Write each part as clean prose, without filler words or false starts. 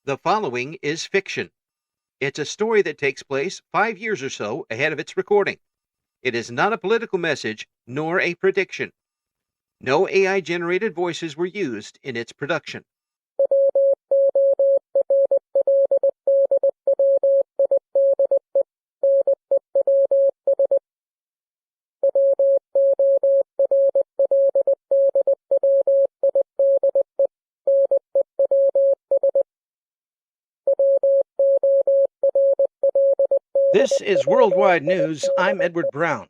The following is fiction. It's a story that takes place 5 years or so ahead of its recording. It is not a political message nor a prediction. No AI-generated voices were used in its production. This is Worldwide News. I'm Edward Brown.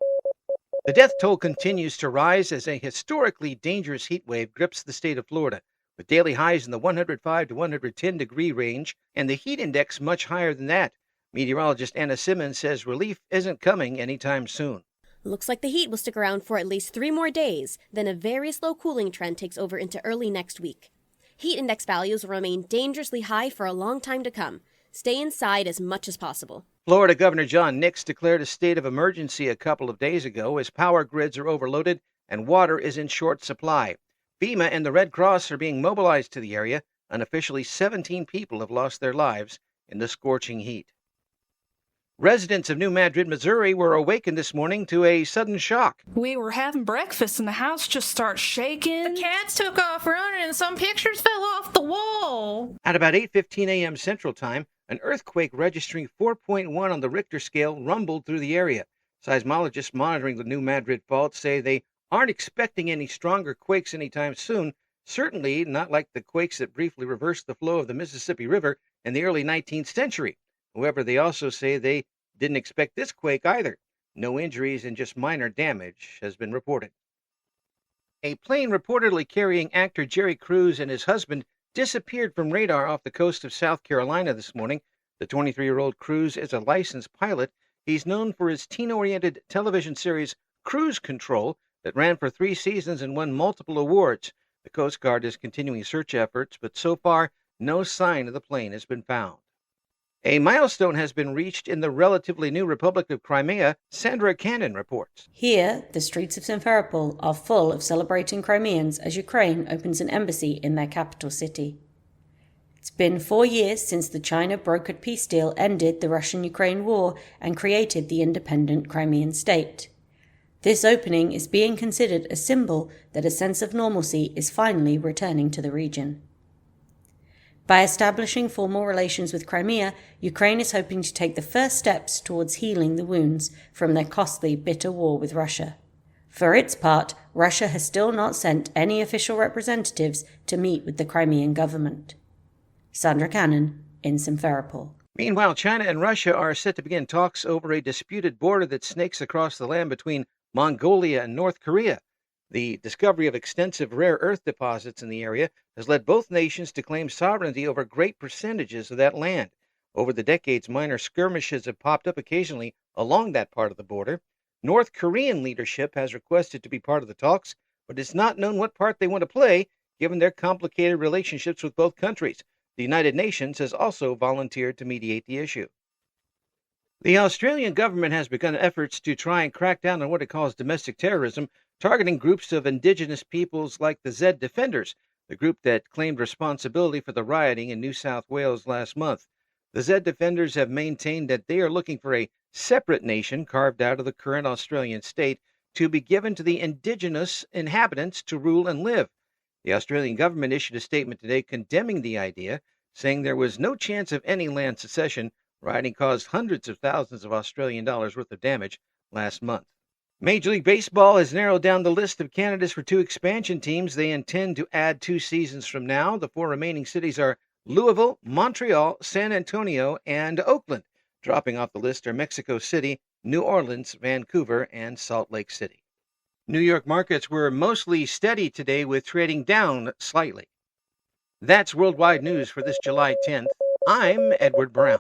The death toll continues to rise as a historically dangerous heat wave grips the state of Florida, with daily highs in the 105 to 110 degree range and the heat index much higher than that. Meteorologist Anna Simmons says relief isn't coming anytime soon. Looks like the heat will stick around for at least 3 more days, then a very slow cooling trend takes over into early next week. Heat index values will remain dangerously high for a long time to come. Stay inside as much as possible. Florida Governor John Nix declared a state of emergency a couple of days ago as power grids are overloaded and water is in short supply. FEMA and the Red Cross are being mobilized to the area. Unofficially, 17 people have lost their lives in the scorching heat. Residents of New Madrid, Missouri were awakened this morning to a sudden shock. We were having breakfast and the house just started shaking. The cats took off running and some pictures fell off the wall. At about 8:15 a.m. Central Time, an earthquake registering 4.1 on the Richter scale rumbled through the area. Seismologists monitoring the New Madrid fault say they aren't expecting any stronger quakes anytime soon, certainly not like the quakes that briefly reversed the flow of the Mississippi River in the early 19th century. However, they also say they didn't expect this quake either. No injuries and just minor damage has been reported. A plane reportedly carrying actor Jerry Crews and his husband disappeared from radar off the coast of South Carolina this morning. The 23-year-old Crews is a licensed pilot. He's known for his teen-oriented television series Cruise Control that ran for 3 seasons and won multiple awards. The Coast Guard is continuing search efforts, but so far no sign of the plane has been found. A milestone has been reached in the relatively new Republic of Crimea, Sandra Cannon reports. Here, the streets of Simferopol are full of celebrating Crimeans as Ukraine opens an embassy in their capital city. It's been 4 years since the China-brokered peace deal ended the Russian-Ukraine war and created the independent Crimean state. This opening is being considered a symbol that a sense of normalcy is finally returning to the region. By establishing formal relations with Crimea, Ukraine is hoping to take the first steps towards healing the wounds from their costly, bitter war with Russia. For its part, Russia has still not sent any official representatives to meet with the Crimean government. Sandra Cannon, in Simferopol. Meanwhile, China and Russia are set to begin talks over a disputed border that snakes across the land between Mongolia and North Korea. The discovery of extensive rare earth deposits in the area has led both nations to claim sovereignty over great percentages of that land. Over the decades, minor skirmishes have popped up occasionally along that part of the border. North Korean leadership has requested to be part of the talks, but it's not known what part they want to play, given their complicated relationships with both countries. The United Nations has also volunteered to mediate the issue. The Australian government has begun efforts to try and crack down on what it calls domestic terrorism, targeting groups of indigenous peoples like the Z Defenders, the group that claimed responsibility for the rioting in New South Wales last month. The Z Defenders have maintained that they are looking for a separate nation carved out of the current Australian state to be given to the indigenous inhabitants to rule and live. The Australian government issued a statement today condemning the idea, saying there was no chance of any land secession. Rioting caused hundreds of thousands of Australian dollars worth of damage last month. Major League Baseball has narrowed down the list of candidates for 2 expansion teams they intend to add 2 seasons from now. The 4 remaining cities are Louisville, Montreal, San Antonio, and Oakland. Dropping off the list are Mexico City, New Orleans, Vancouver, and Salt Lake City. New York markets were mostly steady today, with trading down slightly. That's Worldwide News for this July 10th. I'm Edward Brown.